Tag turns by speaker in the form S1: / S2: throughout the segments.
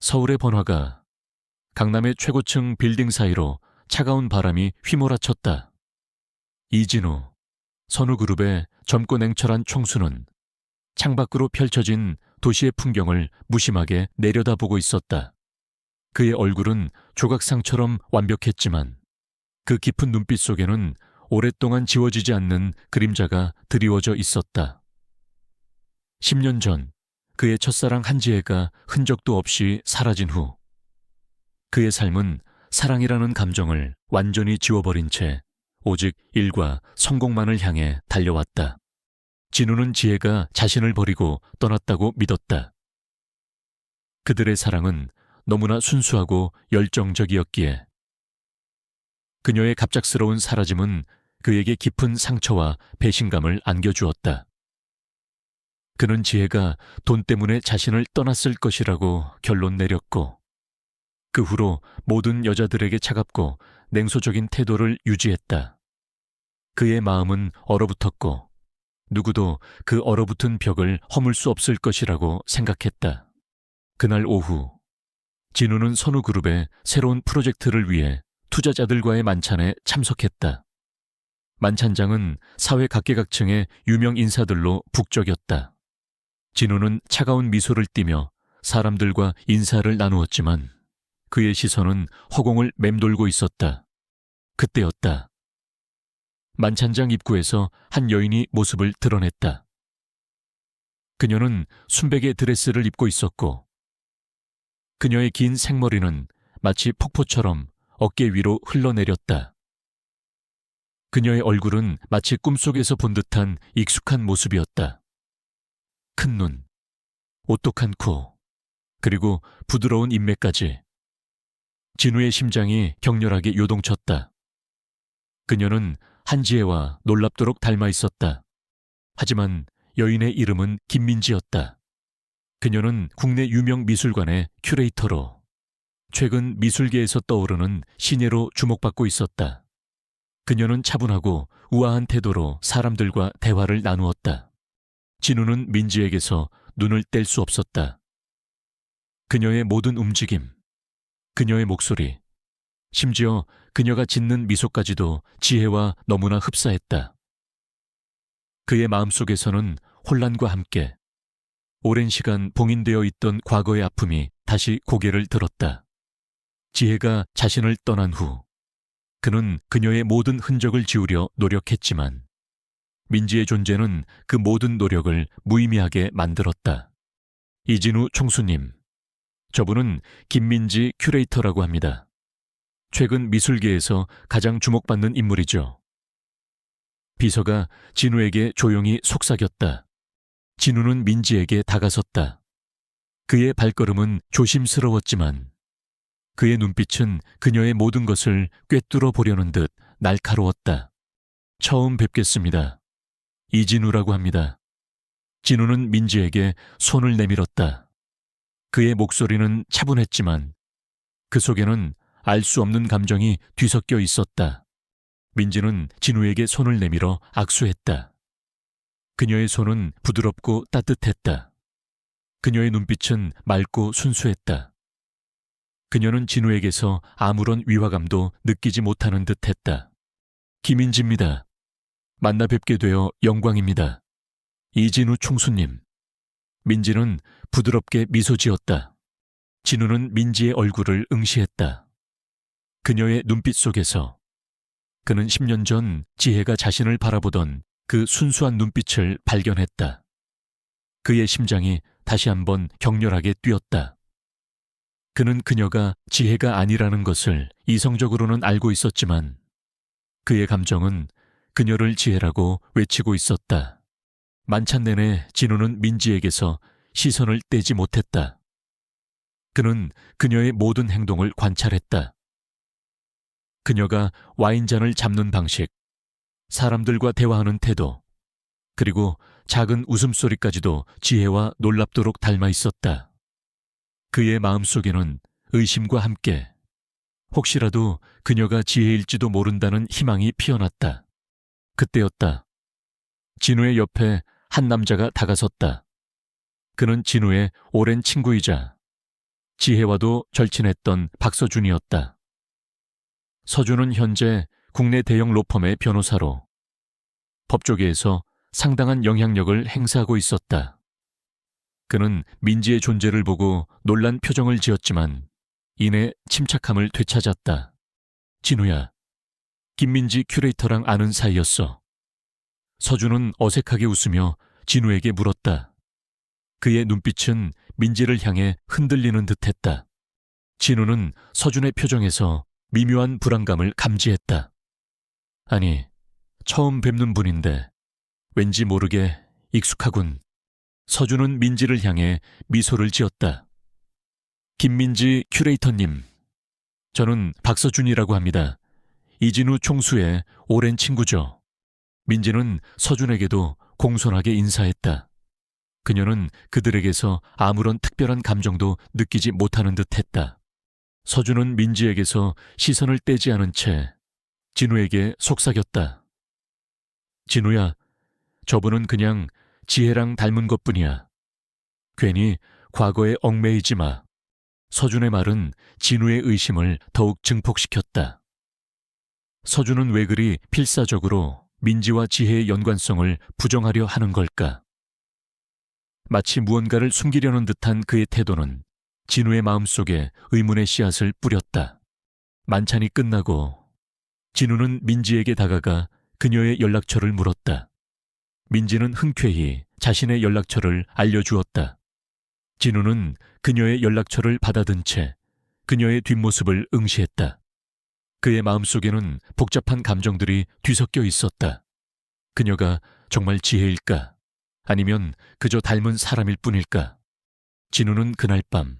S1: 서울의 번화가, 강남의 최고층 빌딩 사이로 차가운 바람이 휘몰아쳤다. 이진우, 선우그룹의 젊고 냉철한 총수는 창밖으로 펼쳐진 도시의 풍경을 무심하게 내려다보고 있었다. 그의 얼굴은 조각상처럼 완벽했지만 그 깊은 눈빛 속에는 오랫동안 지워지지 않는 그림자가 드리워져 있었다. 10년 전 그의 첫사랑 한지혜가 흔적도 없이 사라진 후 그의 삶은 사랑이라는 감정을 완전히 지워버린 채 오직 일과 성공만을 향해 달려왔다. 진우는 지혜가 자신을 버리고 떠났다고 믿었다. 그들의 사랑은 너무나 순수하고 열정적이었기에 그녀의 갑작스러운 사라짐은 그에게 깊은 상처와 배신감을 안겨주었다. 그는 지혜가 돈 때문에 자신을 떠났을 것이라고 결론 내렸고 그 후로 모든 여자들에게 차갑고 냉소적인 태도를 유지했다. 그의 마음은 얼어붙었고 누구도 그 얼어붙은 벽을 허물 수 없을 것이라고 생각했다. 그날 오후 진우는 선우그룹의 새로운 프로젝트를 위해 투자자들과의 만찬에 참석했다. 만찬장은 사회 각계각층의 유명 인사들로 북적였다. 진우는 차가운 미소를 띠며 사람들과 인사를 나누었지만 그의 시선은 허공을 맴돌고 있었다. 그때였다. 만찬장 입구에서 한 여인이 모습을 드러냈다. 그녀는 순백의 드레스를 입고 있었고 그녀의 긴 생머리는 마치 폭포처럼 어깨 위로 흘러내렸다. 그녀의 얼굴은 마치 꿈속에서 본 듯한 익숙한 모습이었다. 큰 눈, 오똑한 코, 그리고 부드러운 인매까지. 진우의 심장이 격렬하게 요동쳤다. 그녀는 한지혜와 놀랍도록 닮아 있었다. 하지만 여인의 이름은 김민지였다. 그녀는 국내 유명 미술관의 큐레이터로 최근 미술계에서 떠오르는 신예로 주목받고 있었다. 그녀는 차분하고 우아한 태도로 사람들과 대화를 나누었다. 진우는 민지에게서 눈을 뗄 수 없었다. 그녀의 모든 움직임, 그녀의 목소리, 심지어 그녀가 짓는 미소까지도 지혜와 너무나 흡사했다. 그의 마음속에서는 혼란과 함께 오랜 시간 봉인되어 있던 과거의 아픔이 다시 고개를 들었다. 지혜가 자신을 떠난 후 그는 그녀의 모든 흔적을 지우려 노력했지만 민지의 존재는 그 모든 노력을 무의미하게 만들었다. 이진우 총수님, 저분은 김민지 큐레이터라고 합니다. 최근 미술계에서 가장 주목받는 인물이죠. 비서가 진우에게 조용히 속삭였다. 진우는 민지에게 다가섰다. 그의 발걸음은 조심스러웠지만 그의 눈빛은 그녀의 모든 것을 꿰뚫어 보려는 듯 날카로웠다. 처음 뵙겠습니다. 이진우라고 합니다. 진우는 민지에게 손을 내밀었다. 그의 목소리는 차분했지만 그 속에는 알 수 없는 감정이 뒤섞여 있었다. 민지는 진우에게 손을 내밀어 악수했다. 그녀의 손은 부드럽고 따뜻했다. 그녀의 눈빛은 맑고 순수했다. 그녀는 진우에게서 아무런 위화감도 느끼지 못하는 듯했다. 김인지입니다. 만나 뵙게 되어 영광입니다. 이진우 총수님. 민지는 부드럽게 미소 지었다. 진우는 민지의 얼굴을 응시했다. 그녀의 눈빛 속에서 그는 10년 전 지혜가 자신을 바라보던 그 순수한 눈빛을 발견했다. 그의 심장이 다시 한번 격렬하게 뛰었다. 그는 그녀가 지혜가 아니라는 것을 이성적으로는 알고 있었지만 그의 감정은 그녀를 지혜라고 외치고 있었다. 만찬 내내 진우는 민지에게서 시선을 떼지 못했다. 그는 그녀의 모든 행동을 관찰했다. 그녀가 와인잔을 잡는 방식, 사람들과 대화하는 태도, 그리고 작은 웃음소리까지도 지혜와 놀랍도록 닮아 있었다. 그의 마음속에는 의심과 함께 혹시라도 그녀가 지혜일지도 모른다는 희망이 피어났다. 그때였다. 진우의 옆에 한 남자가 다가섰다. 그는 진우의 오랜 친구이자 지혜와도 절친했던 박서준이었다. 서준은 현재 국내 대형 로펌의 변호사로 법조계에서 상당한 영향력을 행사하고 있었다. 그는 민지의 존재를 보고 놀란 표정을 지었지만 이내 침착함을 되찾았다. 진우야, 김민지 큐레이터랑 아는 사이였어. 서준은 어색하게 웃으며 진우에게 물었다. 그의 눈빛은 민지를 향해 흔들리는 듯했다. 진우는 서준의 표정에서 미묘한 불안감을 감지했다. 아니, 처음 뵙는 분인데 왠지 모르게 익숙하군. 서준은 민지를 향해 미소를 지었다. 김민지 큐레이터님, 저는 박서준이라고 합니다. 이진우 총수의 오랜 친구죠. 민지는 서준에게도 공손하게 인사했다. 그녀는 그들에게서 아무런 특별한 감정도 느끼지 못하는 듯했다. 서준은 민지에게서 시선을 떼지 않은 채 진우에게 속삭였다. 진우야, 저분은 그냥 지혜랑 닮은 것뿐이야. 괜히 과거에 얽매이지 마. 서준의 말은 진우의 의심을 더욱 증폭시켰다. 서준은 왜 그리 필사적으로 민지와 지혜의 연관성을 부정하려 하는 걸까? 마치 무언가를 숨기려는 듯한 그의 태도는 진우의 마음속에 의문의 씨앗을 뿌렸다. 만찬이 끝나고 진우는 민지에게 다가가 그녀의 연락처를 물었다. 민지는 흔쾌히 자신의 연락처를 알려주었다. 진우는 그녀의 연락처를 받아든 채 그녀의 뒷모습을 응시했다. 그의 마음속에는 복잡한 감정들이 뒤섞여 있었다. 그녀가 정말 지혜일까? 아니면 그저 닮은 사람일 뿐일까? 진우는 그날 밤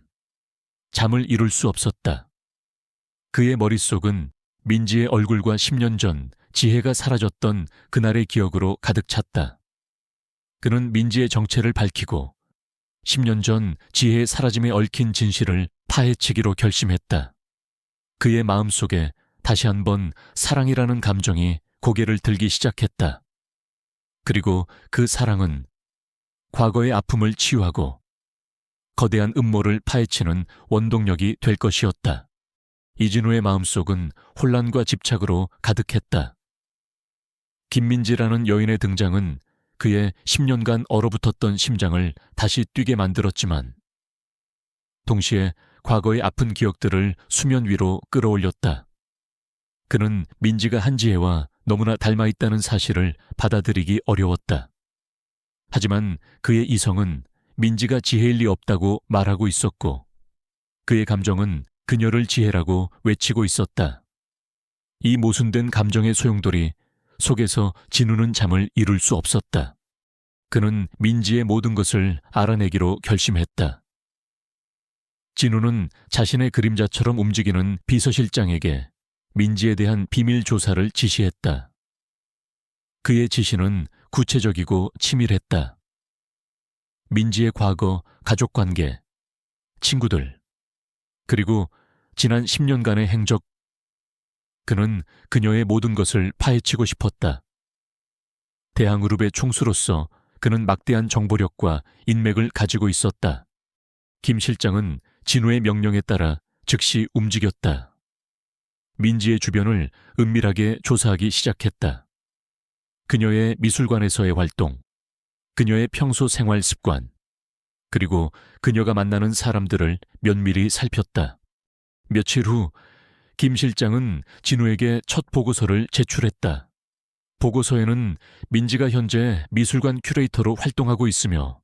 S1: 잠을 이룰 수 없었다. 그의 머릿속은 민지의 얼굴과 10년 전 지혜가 사라졌던 그날의 기억으로 가득 찼다. 그는 민지의 정체를 밝히고 10년 전 지혜의 사라짐에 얽힌 진실을 파헤치기로 결심했다. 그의 마음속에 다시 한번 사랑이라는 감정이 고개를 들기 시작했다. 그리고 그 사랑은 과거의 아픔을 치유하고 거대한 음모를 파헤치는 원동력이 될 것이었다. 이진우의 마음속은 혼란과 집착으로 가득했다. 김민지라는 여인의 등장은 그의 10년간 얼어붙었던 심장을 다시 뛰게 만들었지만 동시에 과거의 아픈 기억들을 수면 위로 끌어올렸다. 그는 민지가 한지혜와 너무나 닮아있다는 사실을 받아들이기 어려웠다. 하지만 그의 이성은 민지가 지혜일 리 없다고 말하고 있었고 그의 감정은 그녀를 지혜라고 외치고 있었다. 이 모순된 감정의 소용돌이 속에서 진우는 잠을 이룰 수 없었다. 그는 민지의 모든 것을 알아내기로 결심했다. 진우는 자신의 그림자처럼 움직이는 비서실장에게 민지에 대한 비밀 조사를 지시했다. 그의 지시는 구체적이고 치밀했다. 민지의 과거, 가족관계, 친구들, 그리고 지난 10년간의 행적, 그는 그녀의 모든 것을 파헤치고 싶었다. 대항그룹의 총수로서 그는 막대한 정보력과 인맥을 가지고 있었다. 김 실장은 진우의 명령에 따라 즉시 움직였다. 민지의 주변을 은밀하게 조사하기 시작했다. 그녀의 미술관에서의 활동, 그녀의 평소 생활 습관, 그리고 그녀가 만나는 사람들을 면밀히 살폈다. 며칠 후 김 실장은 진우에게 첫 보고서를 제출했다. 보고서에는 민지가 현재 미술관 큐레이터로 활동하고 있으며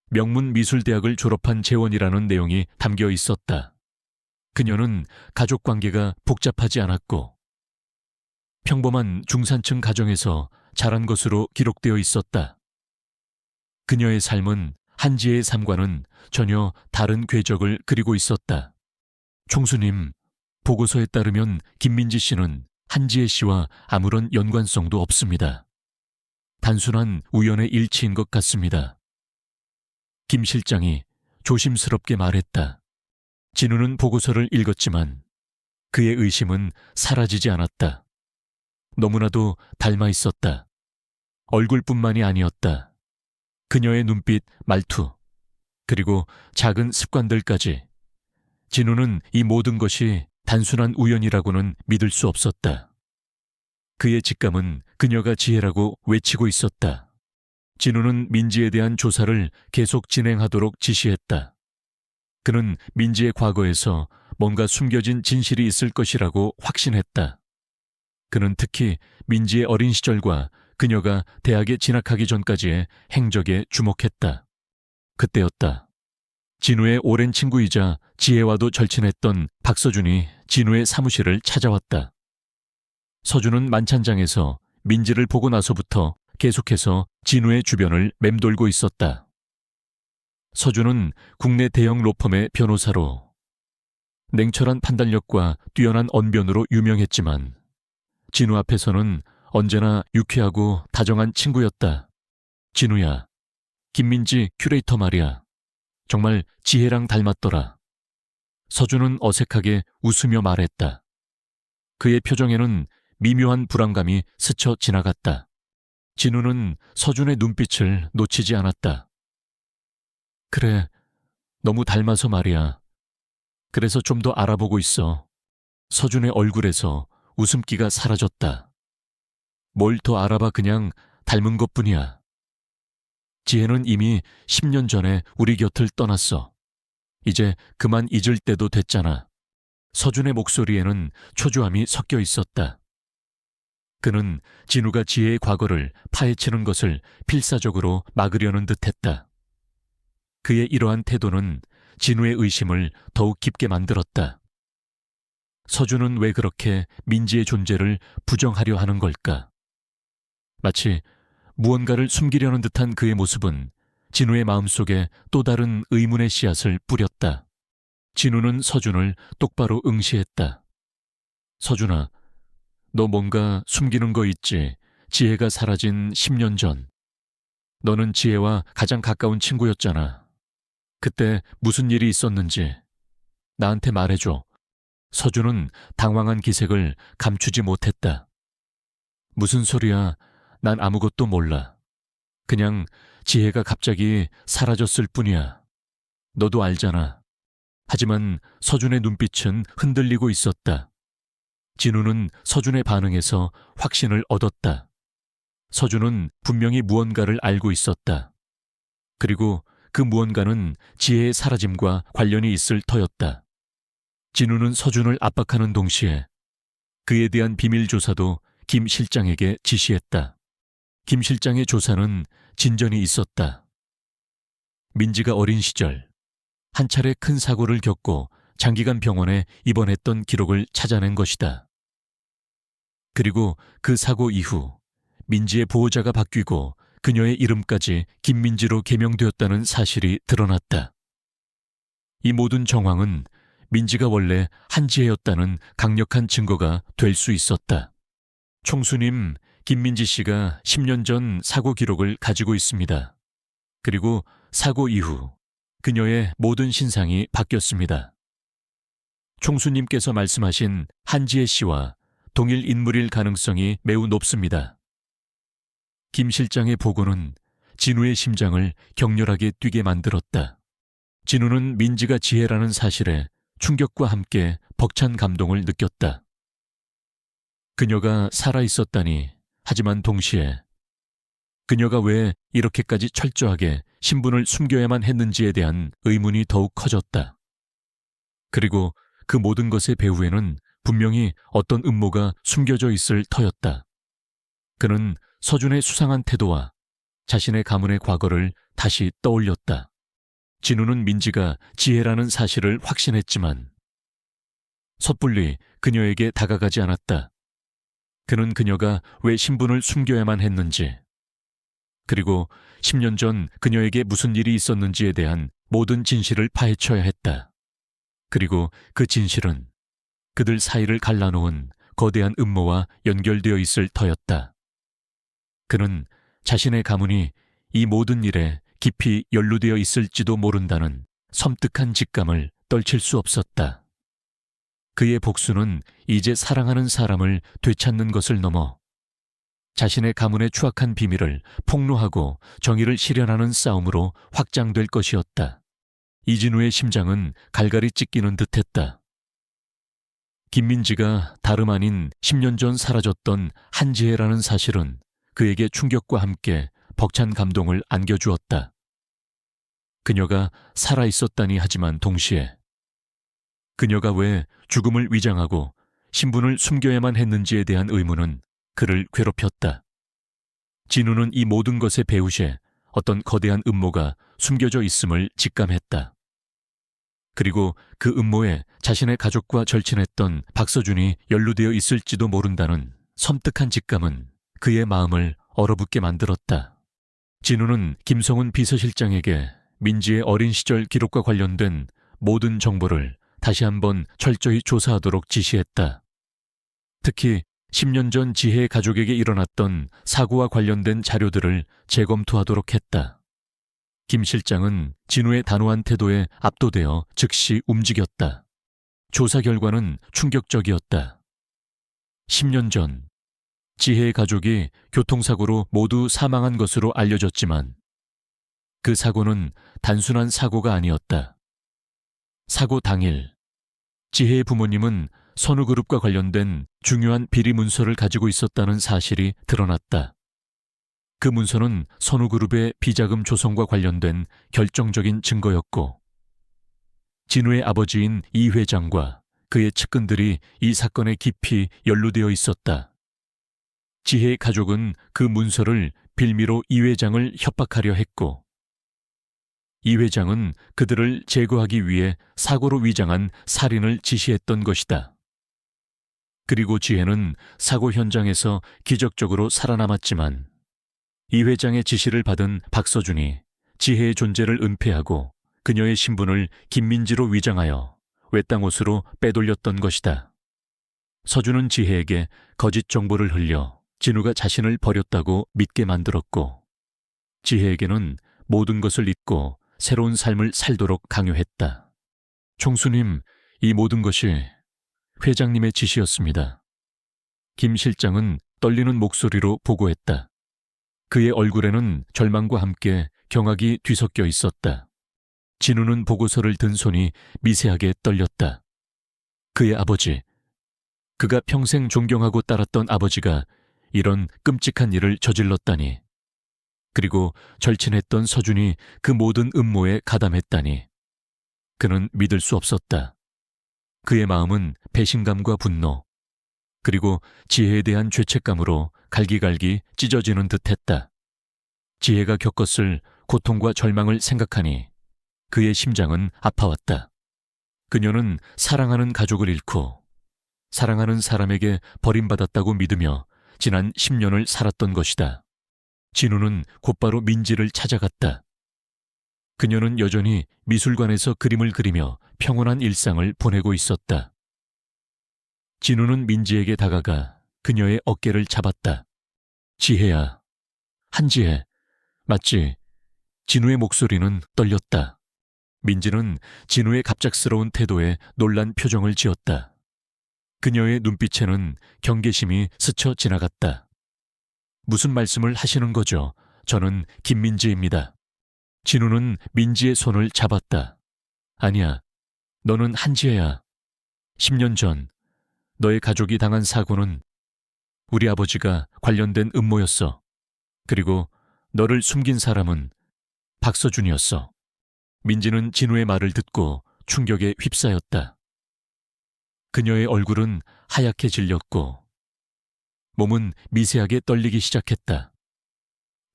S1: 명문미술대학을 졸업한 재원이라는 내용이 담겨 있었다. 그녀는 가족관계가 복잡하지 않았고 평범한 중산층 가정에서 자란 것으로 기록되어 있었다. 그녀의 삶은 한지혜의 삶과는 전혀 다른 궤적을 그리고 있었다. 총수님, 보고서에 따르면 김민지 씨는 한지혜 씨와 아무런 연관성도 없습니다. 단순한 우연의 일치인 것 같습니다. 김 실장이 조심스럽게 말했다. 진우는 보고서를 읽었지만 그의 의심은 사라지지 않았다. 너무나도 닮아 있었다. 얼굴뿐만이 아니었다. 그녀의 눈빛, 말투, 그리고 작은 습관들까지 진우는 이 모든 것이 단순한 우연이라고는 믿을 수 없었다. 그의 직감은 그녀가 지혜라고 외치고 있었다. 진우는 민지에 대한 조사를 계속 진행하도록 지시했다. 그는 민지의 과거에서 뭔가 숨겨진 진실이 있을 것이라고 확신했다. 그는 특히 민지의 어린 시절과 그녀가 대학에 진학하기 전까지의 행적에 주목했다. 그때였다. 진우의 오랜 친구이자 지혜와도 절친했던 박서준이 진우의 사무실을 찾아왔다. 서준은 만찬장에서 민지를 보고 나서부터 계속해서 진우의 주변을 맴돌고 있었다. 서준은 국내 대형 로펌의 변호사로 냉철한 판단력과 뛰어난 언변으로 유명했지만 진우 앞에서는 언제나 유쾌하고 다정한 친구였다. 진우야, 김민지 큐레이터 말이야. 정말 지혜랑 닮았더라. 서준은 어색하게 웃으며 말했다. 그의 표정에는 미묘한 불안감이 스쳐 지나갔다. 진우는 서준의 눈빛을 놓치지 않았다. 그래, 너무 닮아서 말이야. 그래서 좀 더 알아보고 있어. 서준의 얼굴에서 웃음기가 사라졌다. 뭘 더 알아봐, 그냥 닮은 것뿐이야. 지혜는 이미 10년 전에 우리 곁을 떠났어. 이제 그만 잊을 때도 됐잖아. 서준의 목소리에는 초조함이 섞여 있었다. 그는 진우가 지혜의 과거를 파헤치는 것을 필사적으로 막으려는 듯했다. 그의 이러한 태도는 진우의 의심을 더욱 깊게 만들었다. 서준은 왜 그렇게 민지의 존재를 부정하려 하는 걸까? 마치 무언가를 숨기려는 듯한 그의 모습은 진우의 마음속에 또 다른 의문의 씨앗을 뿌렸다. 진우는 서준을 똑바로 응시했다. 서준아, 너 뭔가 숨기는 거 있지? 지혜가 사라진 10년 전. 너는 지혜와 가장 가까운 친구였잖아. 그때 무슨 일이 있었는지 나한테 말해줘. 서준은 당황한 기색을 감추지 못했다. 무슨 소리야? 난 아무것도 몰라. 그냥 지혜가 갑자기 사라졌을 뿐이야. 너도 알잖아. 하지만 서준의 눈빛은 흔들리고 있었다. 진우는 서준의 반응에서 확신을 얻었다. 서준은 분명히 무언가를 알고 있었다. 그리고 그 무언가는 지혜의 사라짐과 관련이 있을 터였다. 진우는 서준을 압박하는 동시에 그에 대한 비밀 조사도 김 실장에게 지시했다. 김 실장의 조사는 진전이 있었다. 민지가 어린 시절 한 차례 큰 사고를 겪고 장기간 병원에 입원했던 기록을 찾아낸 것이다. 그리고 그 사고 이후 민지의 보호자가 바뀌고 그녀의 이름까지 김민지로 개명되었다는 사실이 드러났다. 이 모든 정황은 민지가 원래 한지혜였다는 강력한 증거가 될 수 있었다. 총수님, 김민지 씨가 10년 전 사고 기록을 가지고 있습니다. 그리고 사고 이후 그녀의 모든 신상이 바뀌었습니다. 총수님께서 말씀하신 한지혜 씨와 동일 인물일 가능성이 매우 높습니다. 김 실장의 보고는 진우의 심장을 격렬하게 뛰게 만들었다. 진우는 민지가 지혜라는 사실에 충격과 함께 벅찬 감동을 느꼈다. 그녀가 살아있었다니, 하지만 동시에 그녀가 왜 이렇게까지 철저하게 신분을 숨겨야만 했는지에 대한 의문이 더욱 커졌다. 그리고 그 모든 것의 배후에는 분명히 어떤 음모가 숨겨져 있을 터였다. 그는 서준의 수상한 태도와 자신의 가문의 과거를 다시 떠올렸다. 진우는 민지가 지혜라는 사실을 확신했지만 섣불리 그녀에게 다가가지 않았다. 그는 그녀가 왜 신분을 숨겨야만 했는지, 그리고 10년 전 그녀에게 무슨 일이 있었는지에 대한 모든 진실을 파헤쳐야 했다. 그리고 그 진실은 그들 사이를 갈라놓은 거대한 음모와 연결되어 있을 터였다. 그는 자신의 가문이 이 모든 일에 깊이 연루되어 있을지도 모른다는 섬뜩한 직감을 떨칠 수 없었다. 그의 복수는 이제 사랑하는 사람을 되찾는 것을 넘어 자신의 가문의 추악한 비밀을 폭로하고 정의를 실현하는 싸움으로 확장될 것이었다. 이진우의 심장은 갈갈이 찢기는 듯했다. 김민지가 다름 아닌 10년 전 사라졌던 한지혜라는 사실은 그에게 충격과 함께 벅찬 감동을 안겨주었다. 그녀가 살아있었다니 하지만 동시에 그녀가 왜 죽음을 위장하고 신분을 숨겨야만 했는지에 대한 의문은 그를 괴롭혔다. 진우는 이 모든 것의 배후에 어떤 거대한 음모가 숨겨져 있음을 직감했다. 그리고 그 음모에 자신의 가족과 절친했던 박서준이 연루되어 있을지도 모른다는 섬뜩한 직감은 그의 마음을 얼어붙게 만들었다. 진우는 김성훈 비서실장에게 민지의 어린 시절 기록과 관련된 모든 정보를 다시 한번 철저히 조사하도록 지시했다. 특히 10년 전 지혜의 가족에게 일어났던 사고와 관련된 자료들을 재검토하도록 했다. 김 실장은 진우의 단호한 태도에 압도되어 즉시 움직였다. 조사 결과는 충격적이었다. 10년 전 지혜의 가족이 교통사고로 모두 사망한 것으로 알려졌지만 그 사고는 단순한 사고가 아니었다. 사고 당일 지혜의 부모님은 선우그룹과 관련된 중요한 비리 문서를 가지고 있었다는 사실이 드러났다. 그 문서는 선우그룹의 비자금 조성과 관련된 결정적인 증거였고 진우의 아버지인 이 회장과 그의 측근들이 이 사건에 깊이 연루되어 있었다. 지혜의 가족은 그 문서를 빌미로 이 회장을 협박하려 했고 이 회장은 그들을 제거하기 위해 사고로 위장한 살인을 지시했던 것이다. 그리고 지혜는 사고 현장에서 기적적으로 살아남았지만 이 회장의 지시를 받은 박서준이 지혜의 존재를 은폐하고 그녀의 신분을 김민지로 위장하여 외딴 곳으로 빼돌렸던 것이다. 서준은 지혜에게 거짓 정보를 흘려 진우가 자신을 버렸다고 믿게 만들었고 지혜에게는 모든 것을 잊고 새로운 삶을 살도록 강요했다. 총수님, 이 모든 것이 회장님의 지시였습니다. 김 실장은 떨리는 목소리로 보고했다. 그의 얼굴에는 절망과 함께 경악이 뒤섞여 있었다. 진우는 보고서를 든 손이 미세하게 떨렸다. 그의 아버지, 그가 평생 존경하고 따랐던 아버지가 이런 끔찍한 일을 저질렀다니. 그리고 절친했던 서준이 그 모든 음모에 가담했다니. 그는 믿을 수 없었다. 그의 마음은 배신감과 분노, 그리고 지혜에 대한 죄책감으로 갈기갈기 찢어지는 듯했다. 지혜가 겪었을 고통과 절망을 생각하니 그의 심장은 아파왔다. 그녀는 사랑하는 가족을 잃고 사랑하는 사람에게 버림받았다고 믿으며 지난 10년을 살았던 것이다. 진우는 곧바로 민지를 찾아갔다. 그녀는 여전히 미술관에서 그림을 그리며 평온한 일상을 보내고 있었다. 진우는 민지에게 다가가 그녀의 어깨를 잡았다. 지혜야, 한지혜, 맞지? 진우의 목소리는 떨렸다. 민지는 진우의 갑작스러운 태도에 놀란 표정을 지었다. 그녀의 눈빛에는 경계심이 스쳐 지나갔다. 무슨 말씀을 하시는 거죠? 저는 김민지입니다. 진우는 민지의 손을 잡았다. 아니야, 너는 한지혜야. 10년 전 너의 가족이 당한 사고는 우리 아버지가 관련된 음모였어. 그리고 너를 숨긴 사람은 박서준이었어. 민지는 진우의 말을 듣고 충격에 휩싸였다. 그녀의 얼굴은 하얗게 질렸고 몸은 미세하게 떨리기 시작했다.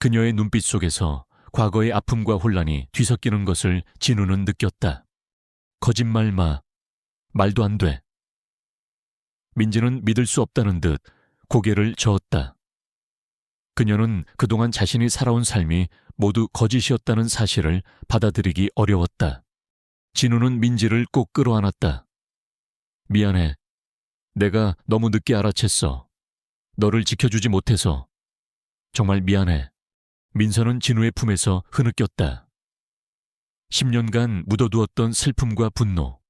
S1: 그녀의 눈빛 속에서 과거의 아픔과 혼란이 뒤섞이는 것을 진우는 느꼈다. 거짓말 마. 말도 안 돼. 민지는 믿을 수 없다는 듯 고개를 저었다. 그녀는 그동안 자신이 살아온 삶이 모두 거짓이었다는 사실을 받아들이기 어려웠다. 진우는 민지를 꼭 끌어안았다. 미안해. 내가 너무 늦게 알아챘어. 너를 지켜주지 못해서. 정말 미안해. 민서는 진우의 품에서 흐느꼈다. 10년간 묻어두었던 슬픔과 분노,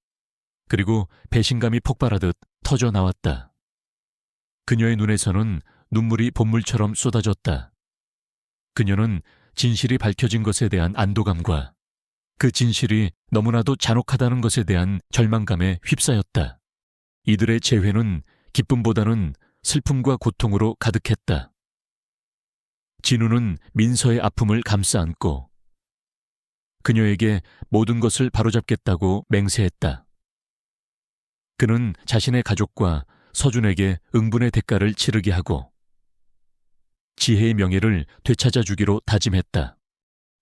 S1: 그리고 배신감이 폭발하듯 터져 나왔다. 그녀의 눈에서는 눈물이 봇물처럼 쏟아졌다. 그녀는 진실이 밝혀진 것에 대한 안도감과 그 진실이 너무나도 잔혹하다는 것에 대한 절망감에 휩싸였다. 이들의 재회는 기쁨보다는 슬픔과 고통으로 가득했다. 진우는 민서의 아픔을 감싸 안고 그녀에게 모든 것을 바로잡겠다고 맹세했다. 그는 자신의 가족과 서준에게 응분의 대가를 치르게 하고 지혜의 명예를 되찾아 주기로 다짐했다.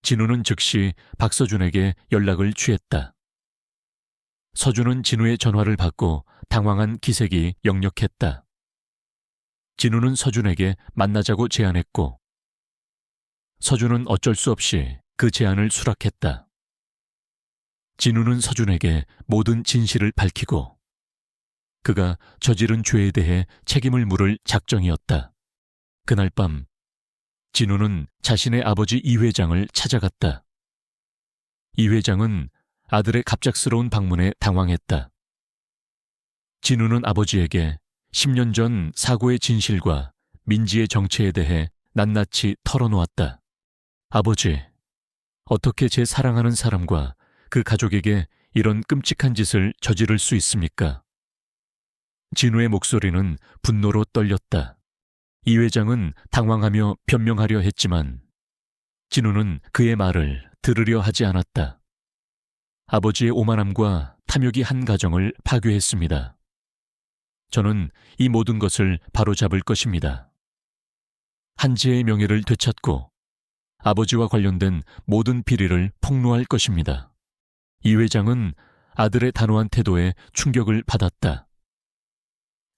S1: 진우는 즉시 박서준에게 연락을 취했다. 서준은 진우의 전화를 받고 당황한 기색이 역력했다. 진우는 서준에게 만나자고 제안했고 서준은 어쩔 수 없이 그 제안을 수락했다. 진우는 서준에게 모든 진실을 밝히고 그가 저지른 죄에 대해 책임을 물을 작정이었다. 그날 밤 진우는 자신의 아버지 이 회장을 찾아갔다. 이 회장은 아들의 갑작스러운 방문에 당황했다. 진우는 아버지에게 10년 전 사고의 진실과 민지의 정체에 대해 낱낱이 털어놓았다. 아버지, 어떻게 제 사랑하는 사람과 그 가족에게 이런 끔찍한 짓을 저지를 수 있습니까? 진우의 목소리는 분노로 떨렸다. 이 회장은 당황하며 변명하려 했지만 진우는 그의 말을 들으려 하지 않았다. 아버지의 오만함과 탐욕이 한 가정을 파괴했습니다. 저는 이 모든 것을 바로잡을 것입니다. 한지의 명예를 되찾고 아버지와 관련된 모든 비리를 폭로할 것입니다. 이 회장은 아들의 단호한 태도에 충격을 받았다.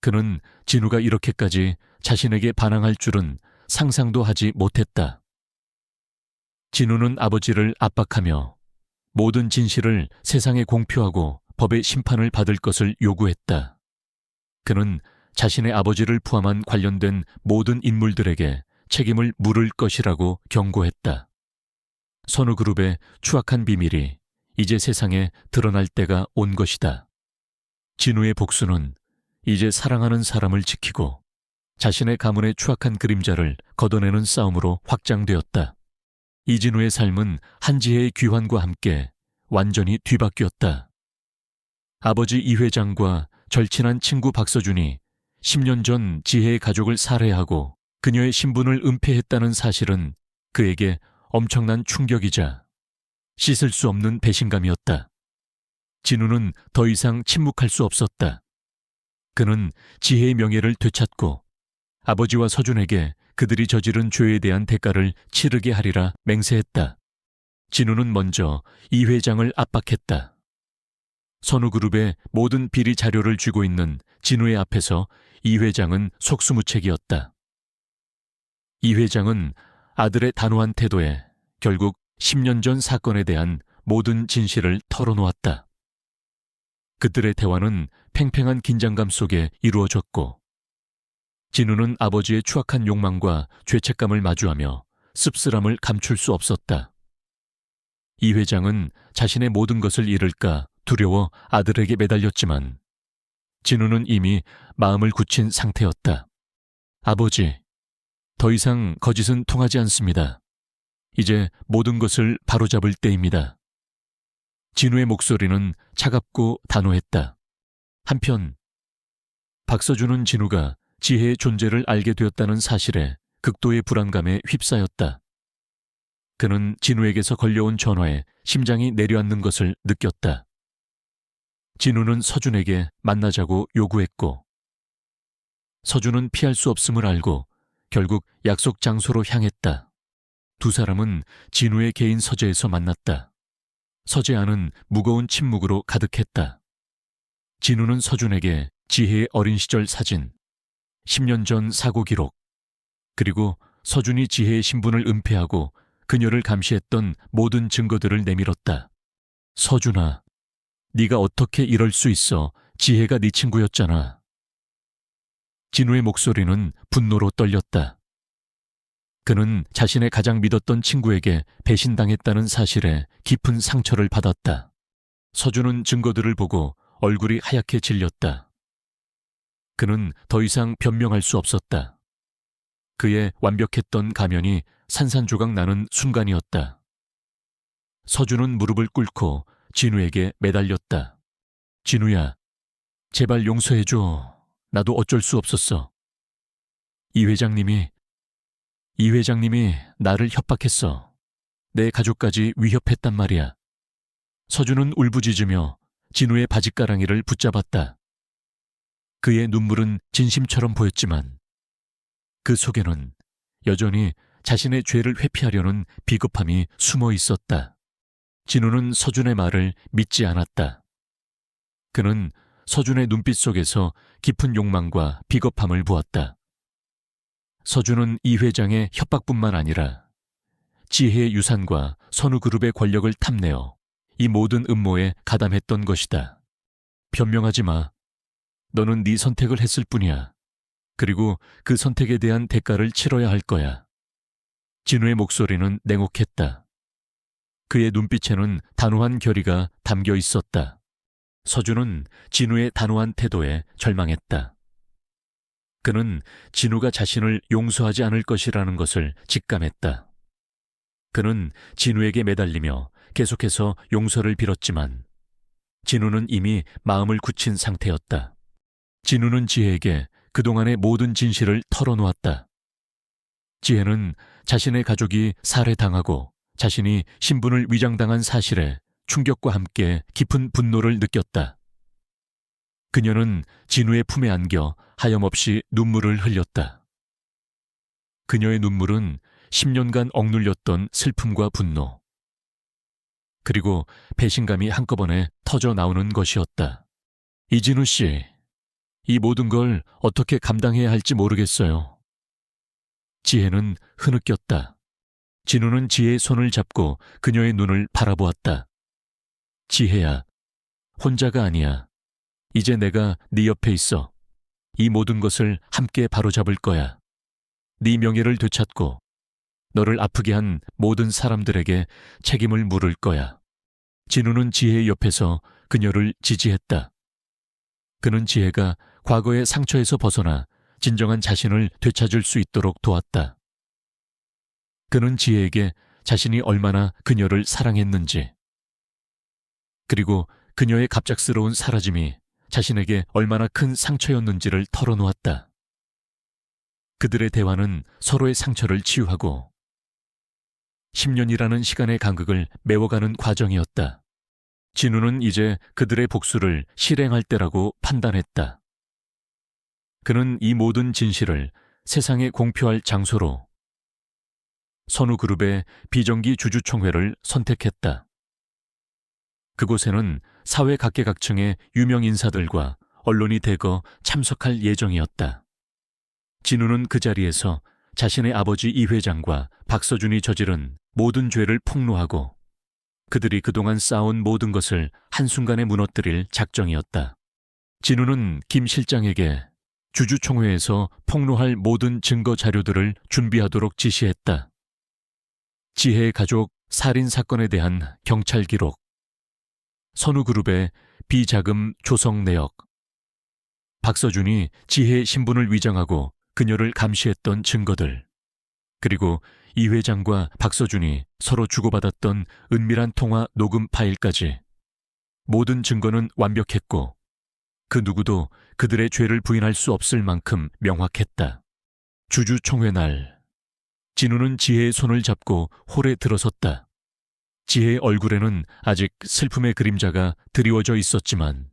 S1: 그는 진우가 이렇게까지 자신에게 반항할 줄은 상상도 하지 못했다. 진우는 아버지를 압박하며 모든 진실을 세상에 공표하고 법의 심판을 받을 것을 요구했다. 그는 자신의 아버지를 포함한 관련된 모든 인물들에게 책임을 물을 것이라고 경고했다. 선우그룹의 추악한 비밀이 이제 세상에 드러날 때가 온 것이다. 진우의 복수는 이제 사랑하는 사람을 지키고 자신의 가문의 추악한 그림자를 걷어내는 싸움으로 확장되었다. 이진우의 삶은 한지혜의 귀환과 함께 완전히 뒤바뀌었다. 아버지 이 회장과 절친한 친구 박서준이 10년 전 지혜의 가족을 살해하고 그녀의 신분을 은폐했다는 사실은 그에게 엄청난 충격이자 씻을 수 없는 배신감이었다. 진우는 더 이상 침묵할 수 없었다. 그는 지혜의 명예를 되찾고 아버지와 서준에게 그들이 저지른 죄에 대한 대가를 치르게 하리라 맹세했다. 진우는 먼저 이 회장을 압박했다. 선우그룹의 모든 비리 자료를 쥐고 있는 진우의 앞에서 이 회장은 속수무책이었다. 이 회장은 아들의 단호한 태도에 결국 10년 전 사건에 대한 모든 진실을 털어놓았다. 그들의 대화는 팽팽한 긴장감 속에 이루어졌고 진우는 아버지의 추악한 욕망과 죄책감을 마주하며 씁쓸함을 감출 수 없었다. 이 회장은 자신의 모든 것을 잃을까 두려워 아들에게 매달렸지만 진우는 이미 마음을 굳힌 상태였다. 아버지, 더 이상 거짓은 통하지 않습니다. 이제 모든 것을 바로잡을 때입니다. 진우의 목소리는 차갑고 단호했다. 한편 박서준은 진우가 지혜의 존재를 알게 되었다는 사실에 극도의 불안감에 휩싸였다. 그는 진우에게서 걸려온 전화에 심장이 내려앉는 것을 느꼈다. 진우는 서준에게 만나자고 요구했고 서준은 피할 수 없음을 알고 결국 약속 장소로 향했다. 두 사람은 진우의 개인 서재에서 만났다. 서재 안은 무거운 침묵으로 가득했다. 진우는 서준에게 지혜의 어린 시절 사진, 10년 전 사고 기록, 그리고 서준이 지혜의 신분을 은폐하고 그녀를 감시했던 모든 증거들을 내밀었다. 서준아, 네가 어떻게 이럴 수 있어? 지혜가 네 친구였잖아. 진우의 목소리는 분노로 떨렸다. 그는 자신의 가장 믿었던 친구에게 배신당했다는 사실에 깊은 상처를 받았다. 서준은 증거들을 보고 얼굴이 하얗게 질렸다. 그는 더 이상 변명할 수 없었다. 그의 완벽했던 가면이 산산조각 나는 순간이었다. 서준은 무릎을 꿇고 진우에게 매달렸다. 진우야, 제발 용서해줘. 나도 어쩔 수 없었어. 이 회장님이 나를 협박했어. 내 가족까지 위협했단 말이야. 서준은 울부짖으며 진우의 바짓가랑이를 붙잡았다. 그의 눈물은 진심처럼 보였지만 그 속에는 여전히 자신의 죄를 회피하려는 비겁함이 숨어 있었다. 진우는 서준의 말을 믿지 않았다. 그는 서준의 눈빛 속에서 깊은 욕망과 비겁함을 보았다. 서준은 이 회장의 협박뿐만 아니라 지혜의 유산과 선우그룹의 권력을 탐내어 이 모든 음모에 가담했던 것이다. 변명하지 마. 너는 네 선택을 했을 뿐이야. 그리고 그 선택에 대한 대가를 치러야 할 거야. 진우의 목소리는 냉혹했다. 그의 눈빛에는 단호한 결의가 담겨 있었다. 서준은 진우의 단호한 태도에 절망했다. 그는 진우가 자신을 용서하지 않을 것이라는 것을 직감했다. 그는 진우에게 매달리며 계속해서 용서를 빌었지만 진우는 이미 마음을 굳힌 상태였다. 진우는 지혜에게 그동안의 모든 진실을 털어놓았다. 지혜는 자신의 가족이 살해당하고 자신이 신분을 위장당한 사실에 충격과 함께 깊은 분노를 느꼈다. 그녀는 진우의 품에 안겨 하염없이 눈물을 흘렸다. 그녀의 눈물은 10년간 억눌렸던 슬픔과 분노, 그리고 배신감이 한꺼번에 터져 나오는 것이었다. 이진우 씨, 이 모든 걸 어떻게 감당해야 할지 모르겠어요. 지혜는 흐느꼈다. 진우는 지혜의 손을 잡고 그녀의 눈을 바라보았다. 지혜야, 혼자가 아니야. 이제 내가 네 옆에 있어. 이 모든 것을 함께 바로잡을 거야. 네 명예를 되찾고 너를 아프게 한 모든 사람들에게 책임을 물을 거야. 진우는 지혜의 옆에서 그녀를 지지했다. 그는 지혜가 과거의 상처에서 벗어나 진정한 자신을 되찾을 수 있도록 도왔다. 그는 지혜에게 자신이 얼마나 그녀를 사랑했는지, 그리고 그녀의 갑작스러운 사라짐이 자신에게 얼마나 큰 상처였는지를 털어놓았다. 그들의 대화는 서로의 상처를 치유하고 10년이라는 시간의 간극을 메워가는 과정이었다. 진우는 이제 그들의 복수를 실행할 때라고 판단했다. 그는 이 모든 진실을 세상에 공표할 장소로 선우그룹의 비정기 주주총회를 선택했다. 그곳에는 사회 각계각층의 유명 인사들과 언론이 대거 참석할 예정이었다. 진우는 그 자리에서 자신의 아버지 이 회장과 박서준이 저지른 모든 죄를 폭로하고 그들이 그동안 쌓아온 모든 것을 한순간에 무너뜨릴 작정이었다. 진우는 김 실장에게 주주총회에서 폭로할 모든 증거 자료들을 준비하도록 지시했다. 지혜의 가족 살인 사건에 대한 경찰 기록, 선우그룹의 비자금 조성 내역, 박서준이 지혜의 신분을 위장하고 그녀를 감시했던 증거들, 그리고 이 회장과 박서준이 서로 주고받았던 은밀한 통화 녹음 파일까지 모든 증거는 완벽했고 그 누구도 그들의 죄를 부인할 수 없을 만큼 명확했다. 주주총회 날, 진우는 지혜의 손을 잡고 홀에 들어섰다. 지혜의 얼굴에는 아직 슬픔의 그림자가 드리워져 있었지만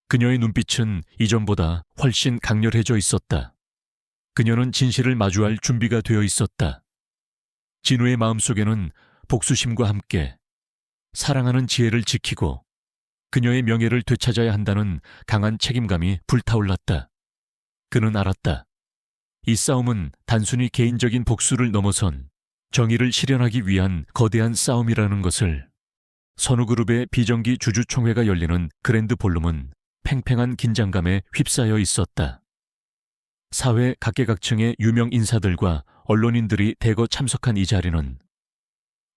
S1: 그녀의 눈빛은 이전보다 훨씬 강렬해져 있었다. 그녀는 진실을 마주할 준비가 되어 있었다. 진우의 마음속에는 복수심과 함께 사랑하는 지혜를 지키고 그녀의 명예를 되찾아야 한다는 강한 책임감이 불타올랐다. 그는 알았다. 이 싸움은 단순히 개인적인 복수를 넘어선 정의를 실현하기 위한 거대한 싸움이라는 것을. 선우그룹의 비정기 주주총회가 열리는 그랜드 볼룸은 팽팽한 긴장감에 휩싸여 있었다. 사회 각계각층의 유명 인사들과 언론인들이 대거 참석한 이 자리는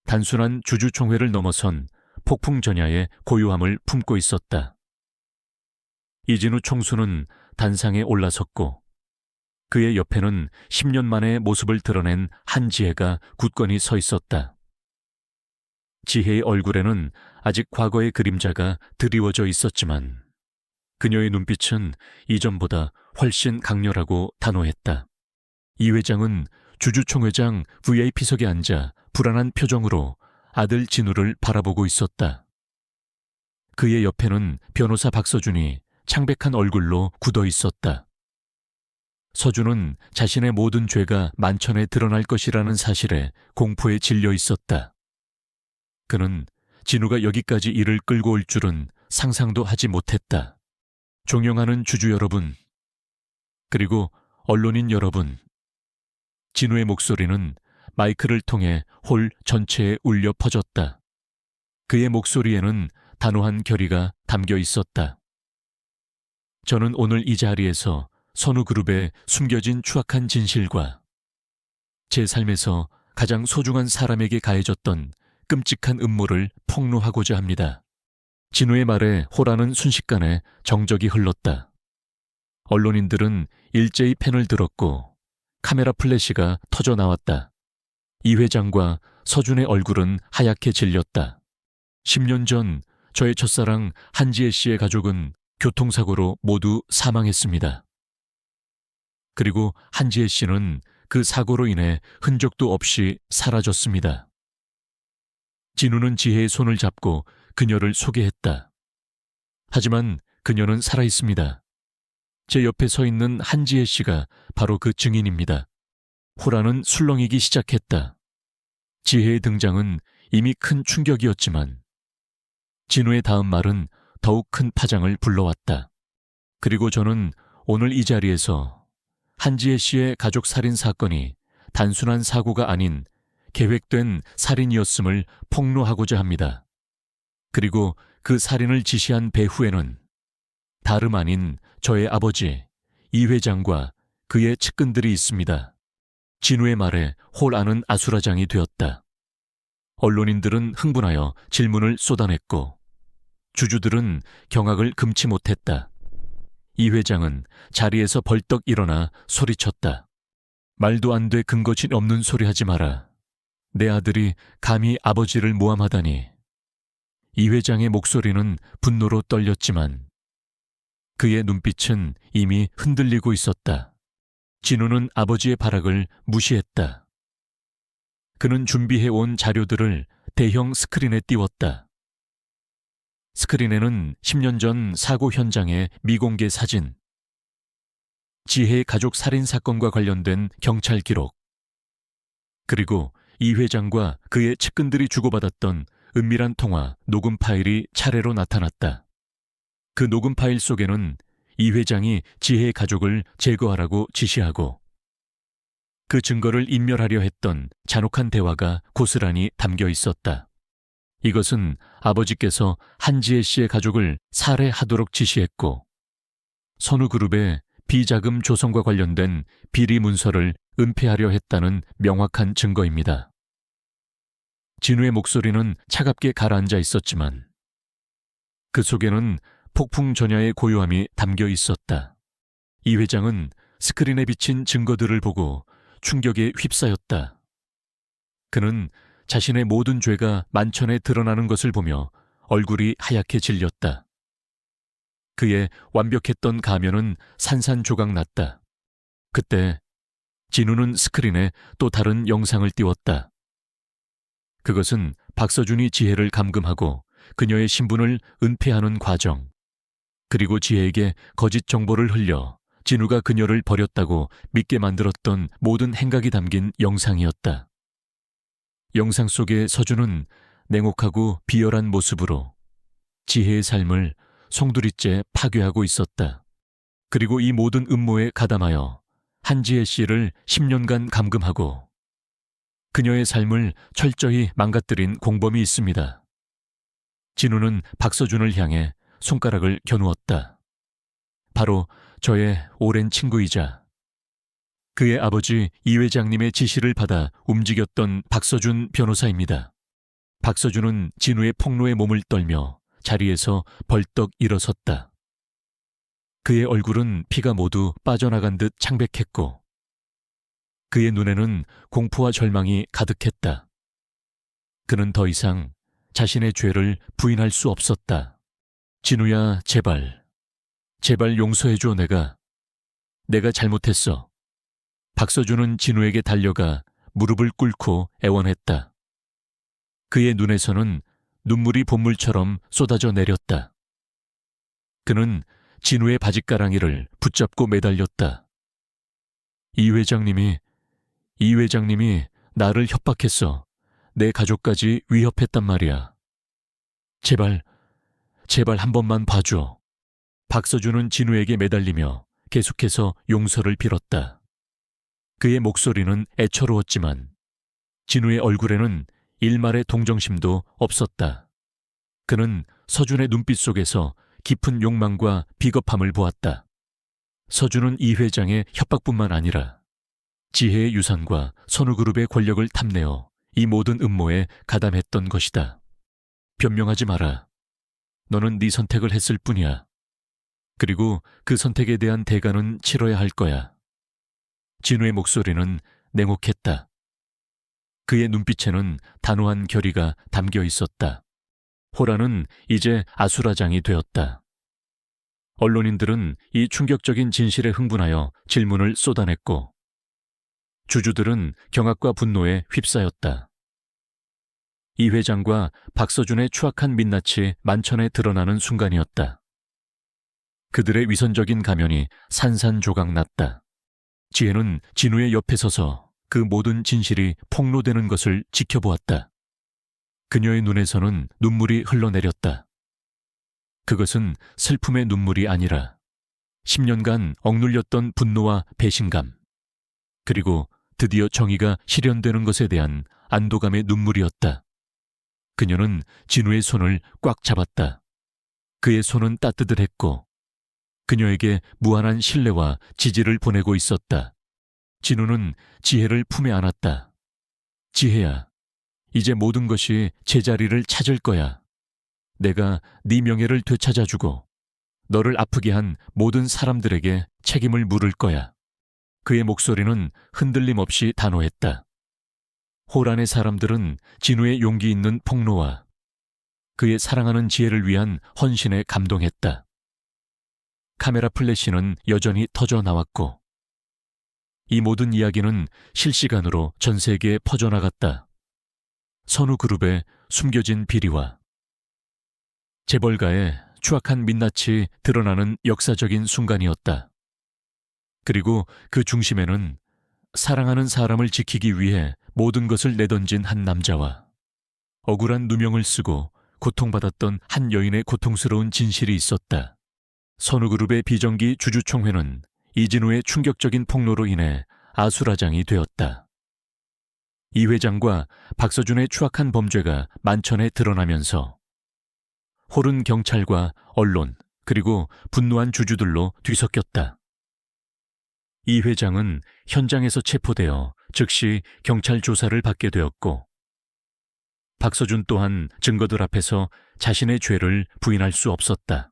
S1: 단순한 주주총회를 넘어선 폭풍전야의 고요함을 품고 있었다. 이진우 총수는 단상에 올라섰고 그의 옆에는 10년 만에 모습을 드러낸 한지혜가 굳건히 서 있었다. 지혜의 얼굴에는 아직 과거의 그림자가 드리워져 있었지만 그녀의 눈빛은 이전보다 훨씬 강렬하고 단호했다. 이 회장은 주주총회장 VIP석에 앉아 불안한 표정으로 아들 진우를 바라보고 있었다. 그의 옆에는 변호사 박서준이 창백한 얼굴로 굳어 있었다. 서준은 자신의 모든 죄가 만천에 드러날 것이라는 사실에 공포에 질려 있었다. 그는 진우가 여기까지 일을 끌고 올 줄은 상상도 하지 못했다. 존경하는 주주 여러분, 그리고 언론인 여러분. 진우의 목소리는 마이크를 통해 홀 전체에 울려 퍼졌다. 그의 목소리에는 단호한 결의가 담겨 있었다. 저는 오늘 이 자리에서 선우그룹의 숨겨진 추악한 진실과 제 삶에서 가장 소중한 사람에게 가해졌던 끔찍한 음모를 폭로하고자 합니다. 진우의 말에 호라는 순식간에 정적이 흘렀다. 언론인들은 일제히 펜을 들었고 카메라 플래시가 터져 나왔다. 이 회장과 서준의 얼굴은 하얗게 질렸다. 10년 전 저의 첫사랑 한지혜 씨의 가족은 교통사고로 모두 사망했습니다. 그리고 한지혜 씨는 그 사고로 인해 흔적도 없이 사라졌습니다. 진우는 지혜의 손을 잡고 그녀를 소개했다. 하지만 그녀는 살아있습니다. 제 옆에 서 있는 한지혜 씨가 바로 그 증인입니다. 호라는 술렁이기 시작했다. 지혜의 등장은 이미 큰 충격이었지만 진우의 다음 말은 더욱 큰 파장을 불러왔다. 그리고 저는 오늘 이 자리에서 한지혜 씨의 가족 살인 사건이 단순한 사고가 아닌 계획된 살인이었음을 폭로하고자 합니다. 그리고 그 살인을 지시한 배후에는 다름 아닌 저의 아버지 이 회장과 그의 측근들이 있습니다. 진우의 말에 홀 안은 아수라장이 되었다. 언론인들은 흥분하여 질문을 쏟아냈고 주주들은 경악을 금치 못했다. 이 회장은 자리에서 벌떡 일어나 소리쳤다. 말도 안 돼 근거진 없는 소리 하지 마라. 내 아들이 감히 아버지를 모함하다니. 이 회장의 목소리는 분노로 떨렸지만 그의 눈빛은 이미 흔들리고 있었다. 진우는 아버지의 발악을 무시했다. 그는 준비해온 자료들을 대형 스크린에 띄웠다. 스크린에는 10년 전 사고 현장의 미공개 사진, 지혜의 가족 살인 사건과 관련된 경찰 기록, 그리고 이 회장과 그의 측근들이 주고받았던 은밀한 통화 녹음 파일이 차례로 나타났다. 그 녹음 파일 속에는 이 회장이 지혜의 가족을 제거하라고 지시하고 그 증거를 인멸하려 했던 잔혹한 대화가 고스란히 담겨 있었다. 이것은 아버지께서 한지혜 씨의 가족을 살해하도록 지시했고 선우그룹의 비자금 조성과 관련된 비리 문서를 은폐하려 했다는 명확한 증거입니다. 진우의 목소리는 차갑게 가라앉아 있었지만 그 속에는 폭풍 전야의 고요함이 담겨 있었다. 이 회장은 스크린에 비친 증거들을 보고 충격에 휩싸였다. 그는 자신의 모든 죄가 만천에 드러나는 것을 보며 얼굴이 하얗게 질렸다. 그의 완벽했던 가면은 산산조각 났다. 그때 진우는 스크린에 또 다른 영상을 띄웠다. 그것은 박서준이 지혜를 감금하고 그녀의 신분을 은폐하는 과정, 그리고 지혜에게 거짓 정보를 흘려 진우가 그녀를 버렸다고 믿게 만들었던 모든 행각이 담긴 영상이었다. 영상 속의 서준은 냉혹하고 비열한 모습으로 지혜의 삶을 송두리째 파괴하고 있었다. 그리고 이 모든 음모에 가담하여 한지혜 씨를 10년간 감금하고 그녀의 삶을 철저히 망가뜨린 공범이 있습니다. 진우는 박서준을 향해 손가락을 겨누었다. 바로 저의 오랜 친구이자 그의 아버지 이 회장님의 지시를 받아 움직였던 박서준 변호사입니다. 박서준은 진우의 폭로에 몸을 떨며 자리에서 벌떡 일어섰다. 그의 얼굴은 피가 모두 빠져나간 듯 창백했고 그의 눈에는 공포와 절망이 가득했다. 그는 더 이상 자신의 죄를 부인할 수 없었다. 진우야, 제발. 제발 용서해줘, 내가 잘못했어. 박서준은 진우에게 달려가 무릎을 꿇고 애원했다. 그의 눈에서는 눈물이 봇물처럼 쏟아져 내렸다. 그는 진우의 바짓가랑이를 붙잡고 매달렸다. 이 회장님이 나를 협박했어. 내 가족까지 위협했단 말이야. 제발 한 번만 봐줘. 박서준은 진우에게 매달리며 계속해서 용서를 빌었다. 그의 목소리는 애처로웠지만 진우의 얼굴에는 일말의 동정심도 없었다. 그는 서준의 눈빛 속에서 깊은 욕망과 비겁함을 보았다. 서준은 이 회장의 협박뿐만 아니라 지혜의 유산과 선우그룹의 권력을 탐내어 이 모든 음모에 가담했던 것이다. 변명하지 마라. 너는 네 선택을 했을 뿐이야. 그리고 그 선택에 대한 대가는 치러야 할 거야. 진우의 목소리는 냉혹했다. 그의 눈빛에는 단호한 결의가 담겨 있었다. 호라는 이제 아수라장이 되었다. 언론인들은 이 충격적인 진실에 흥분하여 질문을 쏟아냈고 주주들은 경악과 분노에 휩싸였다. 이 회장과 박서준의 추악한 민낯이 만천에 드러나는 순간이었다. 그들의 위선적인 가면이 산산조각 났다. 지혜는 진우의 옆에 서서 그 모든 진실이 폭로되는 것을 지켜보았다. 그녀의 눈에서는 눈물이 흘러내렸다. 그것은 슬픔의 눈물이 아니라 10년간 억눌렸던 분노와 배신감, 그리고 드디어 정의가 실현되는 것에 대한 안도감의 눈물이었다. 그녀는 진우의 손을 꽉 잡았다. 그의 손은 따뜻했고 그녀에게 무한한 신뢰와 지지를 보내고 있었다. 진우는 지혜를 품에 안았다. 지혜야, 이제 모든 것이 제자리를 찾을 거야. 내가 네 명예를 되찾아주고 너를 아프게 한 모든 사람들에게 책임을 물을 거야. 그의 목소리는 흔들림 없이 단호했다. 호란의 사람들은 진우의 용기 있는 폭로와 그의 사랑하는 지혜를 위한 헌신에 감동했다. 카메라 플래시는 여전히 터져 나왔고 이 모든 이야기는 실시간으로 전 세계에 퍼져나갔다. 선우그룹의 숨겨진 비리와 재벌가의 추악한 민낯이 드러나는 역사적인 순간이었다. 그리고 그 중심에는 사랑하는 사람을 지키기 위해 모든 것을 내던진 한 남자와 억울한 누명을 쓰고 고통받았던 한 여인의 고통스러운 진실이 있었다. 선우그룹의 비정기 주주총회는 이진우의 충격적인 폭로로 인해 아수라장이 되었다. 이 회장과 박서준의 추악한 범죄가 만천에 드러나면서 홀은 경찰과 언론 그리고 분노한 주주들로 뒤섞였다. 이 회장은 현장에서 체포되어 즉시 경찰 조사를 받게 되었고 박서준 또한 증거들 앞에서 자신의 죄를 부인할 수 없었다.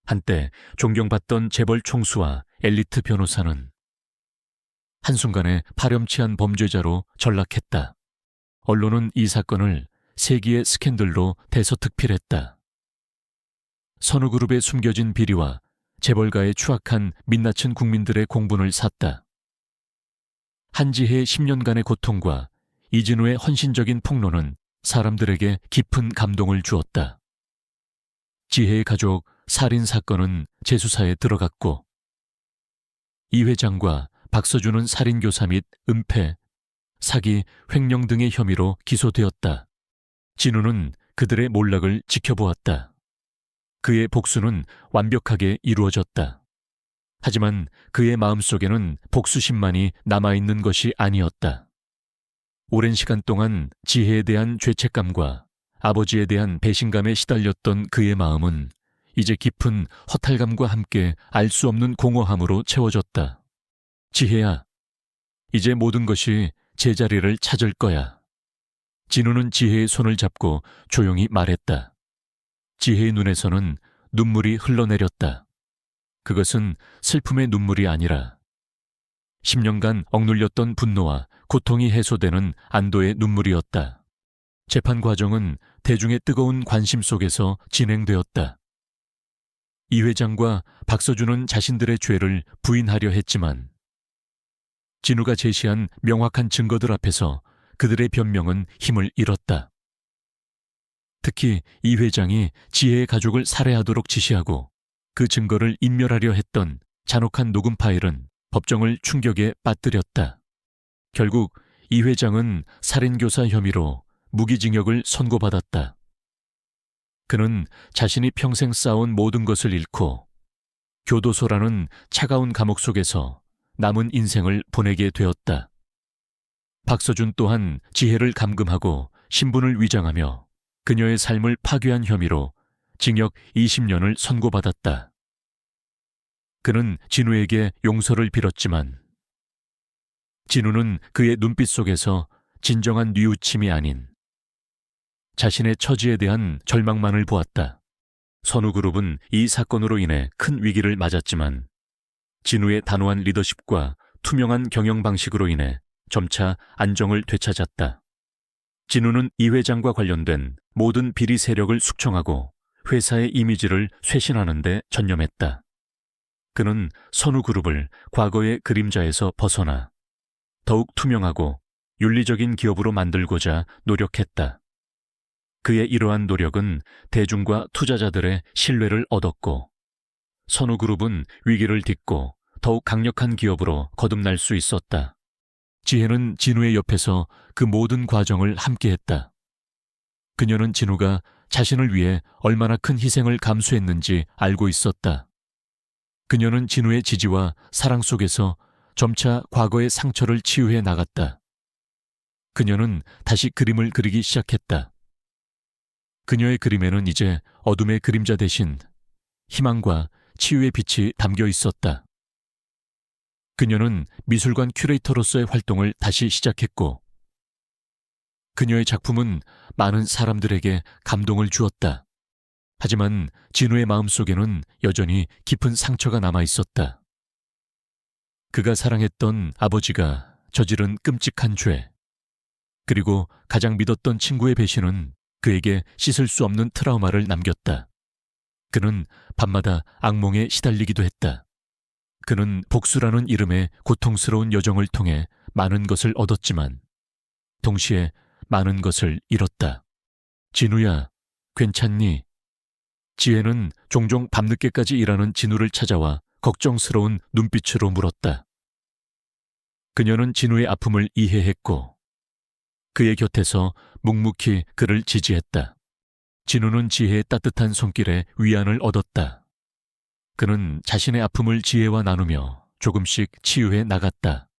S1: 한때 존경받던 재벌 총수와 엘리트 변호사는 한순간에 파렴치한 범죄자로 전락했다. 언론은 이 사건을 세기의 스캔들로 대서특필했다. 선우그룹의 숨겨진 비리와 재벌가의 추악한 민낯은 국민들의 공분을 샀다. 한지혜의 10년간의 고통과 이진우의 헌신적인 폭로는 사람들에게 깊은 감동을 주었다. 지혜의 가족 살인 사건은 재수사에 들어갔고 이 회장과 박서준은 살인교사 및 은폐, 사기, 횡령 등의 혐의로 기소되었다. 진우는 그들의 몰락을 지켜보았다. 그의 복수는 완벽하게 이루어졌다. 하지만 그의 마음속에는 복수심만이 남아있는 것이 아니었다. 오랜 시간 동안 지혜에 대한 죄책감과 아버지에 대한 배신감에 시달렸던 그의 마음은 이제 깊은 허탈감과 함께 알 수 없는 공허함으로 채워졌다. 지혜야, 이제 모든 것이 제자리를 찾을 거야. 진우는 지혜의 손을 잡고 조용히 말했다. 지혜의 눈에서는 눈물이 흘러내렸다. 그것은 슬픔의 눈물이 아니라 10년간 억눌렸던 분노와 고통이 해소되는 안도의 눈물이었다. 재판 과정은 대중의 뜨거운 관심 속에서 진행되었다. 이 회장과 박서준은 자신들의 죄를 부인하려 했지만 진우가 제시한 명확한 증거들 앞에서 그들의 변명은 힘을 잃었다. 특히 이 회장이 지혜의 가족을 살해하도록 지시하고 그 증거를 인멸하려 했던 잔혹한 녹음 파일은 법정을 충격에 빠뜨렸다. 결국 이 회장은 살인교사 혐의로 무기징역을 선고받았다. 그는 자신이 평생 쌓아온 모든 것을 잃고 교도소라는 차가운 감옥 속에서 남은 인생을 보내게 되었다. 박서준 또한 지혜를 감금하고 신분을 위장하며 그녀의 삶을 파괴한 혐의로 징역 20년을 선고받았다. 그는 진우에게 용서를 빌었지만 진우는 그의 눈빛 속에서 진정한 뉘우침이 아닌 자신의 처지에 대한 절망만을 보았다. 선우그룹은 이 사건으로 인해 큰 위기를 맞았지만 진우의 단호한 리더십과 투명한 경영 방식으로 인해 점차 안정을 되찾았다. 진우는 이 회장과 관련된 모든 비리 세력을 숙청하고 회사의 이미지를 쇄신하는 데 전념했다. 그는 선우그룹을 과거의 그림자에서 벗어나 더욱 투명하고 윤리적인 기업으로 만들고자 노력했다. 그의 이러한 노력은 대중과 투자자들의 신뢰를 얻었고 선우그룹은 위기를 딛고 더욱 강력한 기업으로 거듭날 수 있었다. 지혜는 진우의 옆에서 그 모든 과정을 함께했다. 그녀는 진우가 자신을 위해 얼마나 큰 희생을 감수했는지 알고 있었다. 그녀는 진우의 지지와 사랑 속에서 점차 과거의 상처를 치유해 나갔다. 그녀는 다시 그림을 그리기 시작했다. 그녀의 그림에는 이제 어둠의 그림자 대신 희망과 치유의 빛이 담겨 있었다. 그녀는 미술관 큐레이터로서의 활동을 다시 시작했고 그녀의 작품은 많은 사람들에게 감동을 주었다. 하지만 진우의 마음속에는 여전히 깊은 상처가 남아 있었다. 그가 사랑했던 아버지가 저지른 끔찍한 죄, 그리고 가장 믿었던 친구의 배신은 그에게 씻을 수 없는 트라우마를 남겼다. 그는 밤마다 악몽에 시달리기도 했다. 그는 복수라는 이름의 고통스러운 여정을 통해 많은 것을 얻었지만 동시에 많은 것을 잃었다. 진우야, 괜찮니? 지혜는 종종 밤늦게까지 일하는 진우를 찾아와 걱정스러운 눈빛으로 물었다. 그녀는 진우의 아픔을 이해했고 그의 곁에서 묵묵히 그를 지지했다. 진우는 지혜의 따뜻한 손길에 위안을 얻었다. 그는 자신의 아픔을 지혜와 나누며 조금씩 치유해 나갔다.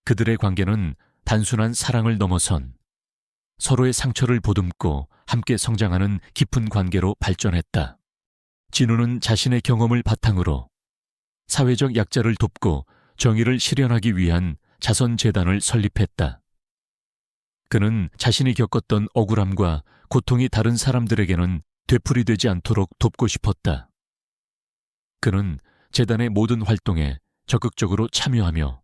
S1: 그들의 관계는 단순한 사랑을 넘어선 서로의 상처를 보듬고 함께 성장하는 깊은 관계로 발전했다. 진우는 자신의 경험을 바탕으로 사회적 약자를 돕고 정의를 실현하기 위한 자선재단을 설립했다. 그는 자신이 겪었던 억울함과 고통이 다른 사람들에게는 되풀이되지 않도록 돕고 싶었다. 그는 재단의 모든 활동에 적극적으로 참여하며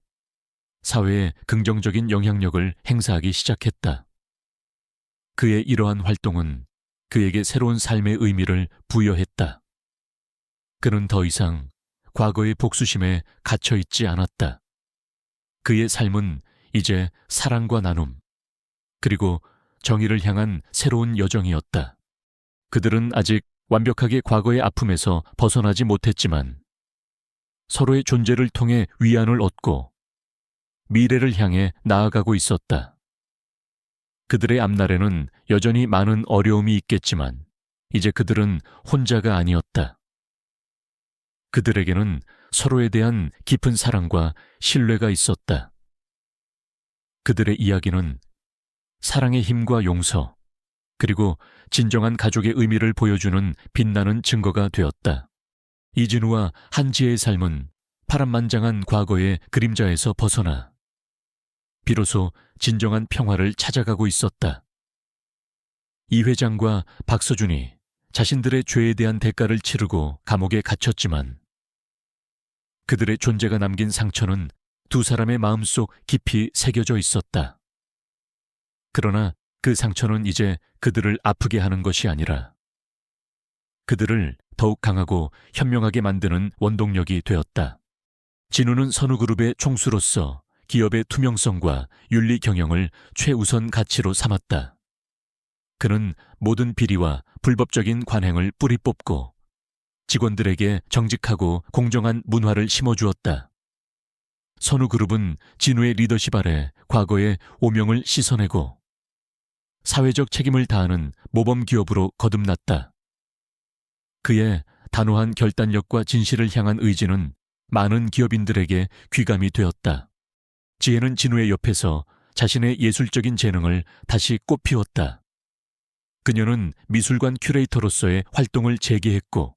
S1: 사회에 긍정적인 영향력을 행사하기 시작했다. 그의 이러한 활동은 그에게 새로운 삶의 의미를 부여했다. 그는 더 이상 과거의 복수심에 갇혀 있지 않았다. 그의 삶은 이제 사랑과 나눔, 그리고 정의를 향한 새로운 여정이었다. 그들은 아직 완벽하게 과거의 아픔에서 벗어나지 못했지만 서로의 존재를 통해 위안을 얻고 미래를 향해 나아가고 있었다. 그들의 앞날에는 여전히 많은 어려움이 있겠지만 이제 그들은 혼자가 아니었다. 그들에게는 서로에 대한 깊은 사랑과 신뢰가 있었다. 그들의 이야기는 사랑의 힘과 용서, 그리고 진정한 가족의 의미를 보여주는 빛나는 증거가 되었다. 이진우와 한지혜의 삶은 파란만장한 과거의 그림자에서 벗어나 비로소 진정한 평화를 찾아가고 있었다. 이 회장과 박서준이 자신들의 죄에 대한 대가를 치르고 감옥에 갇혔지만 그들의 존재가 남긴 상처는 두 사람의 마음속 깊이 새겨져 있었다. 그러나 그 상처는 이제 그들을 아프게 하는 것이 아니라 그들을 더욱 강하고 현명하게 만드는 원동력이 되었다. 진우는 선우그룹의 총수로서 기업의 투명성과 윤리 경영을 최우선 가치로 삼았다. 그는 모든 비리와 불법적인 관행을 뿌리 뽑고 직원들에게 정직하고 공정한 문화를 심어주었다. 선우그룹은 진우의 리더십 아래 과거의 오명을 씻어내고 사회적 책임을 다하는 모범기업으로 거듭났다. 그의 단호한 결단력과 진실을 향한 의지는 많은 기업인들에게 귀감이 되었다. 지혜는 진우의 옆에서 자신의 예술적인 재능을 다시 꽃피웠다. 그녀는 미술관 큐레이터로서의 활동을 재개했고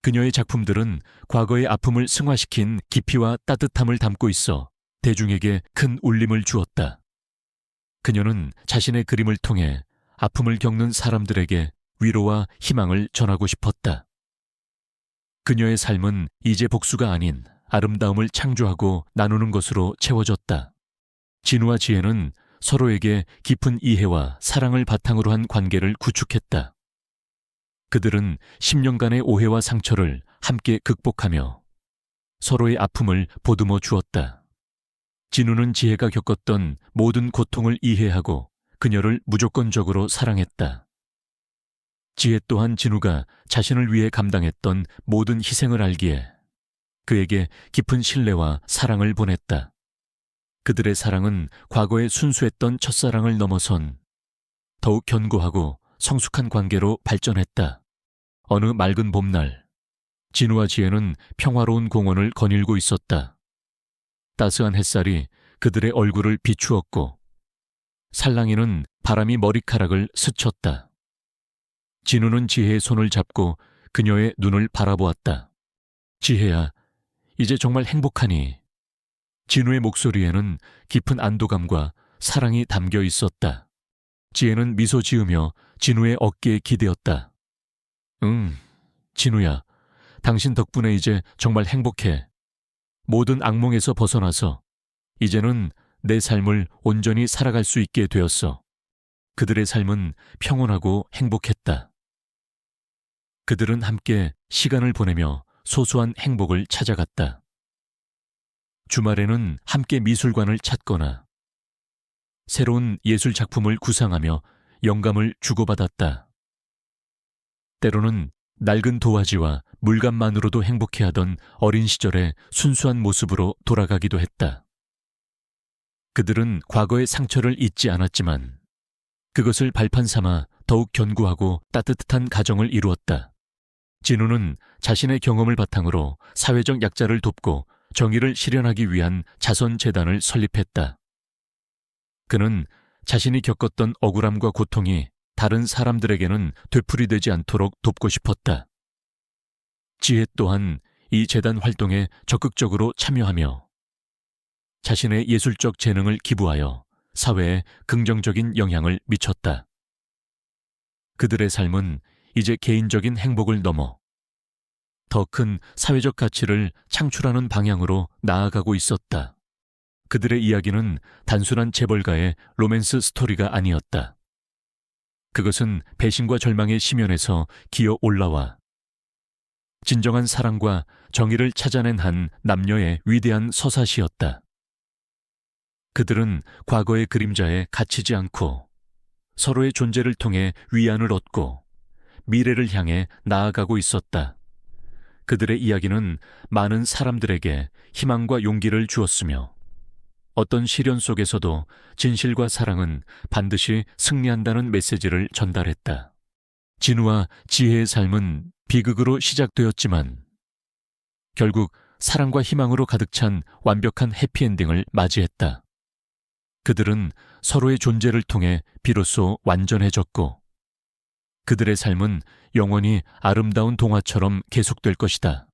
S1: 그녀의 작품들은 과거의 아픔을 승화시킨 깊이와 따뜻함을 담고 있어 대중에게 큰 울림을 주었다. 그녀는 자신의 그림을 통해 아픔을 겪는 사람들에게 위로와 희망을 전하고 싶었다. 그녀의 삶은 이제 복수가 아닌 아름다움을 창조하고 나누는 것으로 채워졌다. 진우와 지혜는 서로에게 깊은 이해와 사랑을 바탕으로 한 관계를 구축했다. 그들은 10년간의 오해와 상처를 함께 극복하며 서로의 아픔을 보듬어 주었다. 진우는 지혜가 겪었던 모든 고통을 이해하고 그녀를 무조건적으로 사랑했다. 지혜 또한 진우가 자신을 위해 감당했던 모든 희생을 알기에 그에게 깊은 신뢰와 사랑을 보냈다. 그들의 사랑은 과거의 순수했던 첫사랑을 넘어선 더욱 견고하고 성숙한 관계로 발전했다. 어느 맑은 봄날, 진우와 지혜는 평화로운 공원을 거닐고 있었다. 따스한 햇살이 그들의 얼굴을 비추었고 살랑이는 바람이 머리카락을 스쳤다. 진우는 지혜의 손을 잡고 그녀의 눈을 바라보았다. 지혜야, 이제 정말 행복하니? 진우의 목소리에는 깊은 안도감과 사랑이 담겨 있었다. 지혜는 미소 지으며 진우의 어깨에 기대었다. 응, 진우야, 당신 덕분에 이제 정말 행복해. 모든 악몽에서 벗어나서 이제는 내 삶을 온전히 살아갈 수 있게 되었어. 그들의 삶은 평온하고 행복했다. 그들은 함께 시간을 보내며 소소한 행복을 찾아갔다. 주말에는 함께 미술관을 찾거나 새로운 예술 작품을 구상하며 영감을 주고받았다. 때로는 낡은 도화지와 물감만으로도 행복해하던 어린 시절의 순수한 모습으로 돌아가기도 했다. 그들은 과거의 상처를 잊지 않았지만 그것을 발판 삼아 더욱 견고하고 따뜻한 가정을 이루었다. 진우는 자신의 경험을 바탕으로 사회적 약자를 돕고 정의를 실현하기 위한 자선재단을 설립했다. 그는 자신이 겪었던 억울함과 고통이 다른 사람들에게는 되풀이되지 않도록 돕고 싶었다. 지혜 또한 이 재단 활동에 적극적으로 참여하며 자신의 예술적 재능을 기부하여 사회에 긍정적인 영향을 미쳤다. 그들의 삶은 이제 개인적인 행복을 넘어 더 큰 사회적 가치를 창출하는 방향으로 나아가고 있었다. 그들의 이야기는 단순한 재벌가의 로맨스 스토리가 아니었다. 그것은 배신과 절망의 심연에서 기어 올라와 진정한 사랑과 정의를 찾아낸 한 남녀의 위대한 서사시였다. 그들은 과거의 그림자에 갇히지 않고 서로의 존재를 통해 위안을 얻고 미래를 향해 나아가고 있었다. 그들의 이야기는 많은 사람들에게 희망과 용기를 주었으며 어떤 시련 속에서도 진실과 사랑은 반드시 승리한다는 메시지를 전달했다. 진우와 지혜의 삶은 비극으로 시작되었지만 결국 사랑과 희망으로 가득 찬 완벽한 해피엔딩을 맞이했다. 그들은 서로의 존재를 통해 비로소 완전해졌고 그들의 삶은 영원히 아름다운 동화처럼 계속될 것이다.